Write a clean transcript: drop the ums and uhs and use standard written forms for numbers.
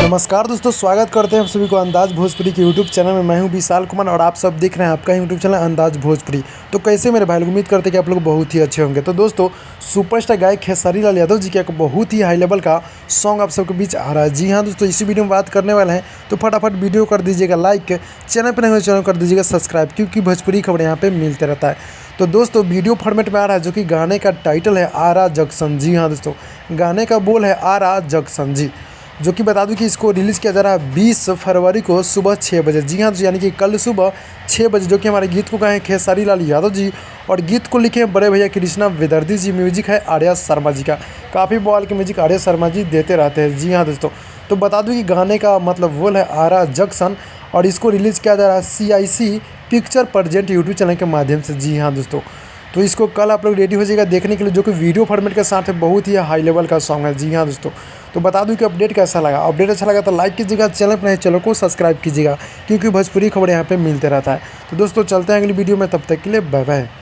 नमस्कार दोस्तों, स्वागत करते हैं आप सभी को अंदाज भोजपुरी के यूट्यूब चैनल में। मैं हूं विशाल कुमार और आप सब देख रहे हैं आपका यूट्यूब चैनल अंदाज भोजपुरी। तो कैसे मेरे भाई लोग, उम्मीद करते हैं कि आप लोग बहुत ही अच्छे होंगे। तो दोस्तों, सुपरस्टार गायक खेसारी लाल यादव जी का एक बहुत ही हाई लेवल का सॉन्ग आप सबके बीच आ रहा है। जी हाँ दोस्तों, इसी वीडियो में बात करने वाले हैं, तो फटाफट वीडियो कर दीजिएगा लाइक, चैनल पर नहीं चैनल कर दीजिएगा सब्सक्राइब, क्योंकि भोजपुरी खबर यहाँ पे मिलते रहता है। तो दोस्तों, वीडियो फॉर्मेट में आ रहा है, जो कि गाने का टाइटल है आरा जंक्शन। जी हाँ दोस्तों, गाने का बोल है आरा जंक्शन जी, जो कि बता दूं कि इसको रिलीज़ किया जा रहा है 20 फरवरी को सुबह 6 बजे। जी हाँ, यानी कि कल सुबह 6 बजे, जो कि हमारे गीत को गाए हैं खेसारी लाल यादव जी और गीत को लिखे हैं बड़े भैया कृष्णा विदर्ती जी। म्यूजिक है आर्या शर्मा जी का। काफ़ी बवाल के म्यूजिक आर्या शर्मा जी देते रहते हैं। जी हाँ दोस्तों, तो बता दूं कि गाने का मतलब बोल है आरा जंक्शन और इसको रिलीज़ किया जा रहा है CIC picture present YouTube channel के माध्यम से। जी हाँ दोस्तों, तो इसको कल आप लोग रेडी हो जाएगा देखने के लिए, जो कि वीडियो फॉर्मेट के साथ है। बहुत ही हाई लेवल का सॉन्ग है। जी हाँ दोस्तों, तो बता दूं कि अपडेट कैसा लगा। अपडेट अच्छा लगा तो लाइक कीजिएगा, चैनल पर नहीं चैनल को सब्सक्राइब कीजिएगा, क्योंकि भोजपुरी खबर यहाँ पे मिलते रहता है। तो दोस्तों, चलते हैं अगली वीडियो में, तब तक के लिए बाय बाय।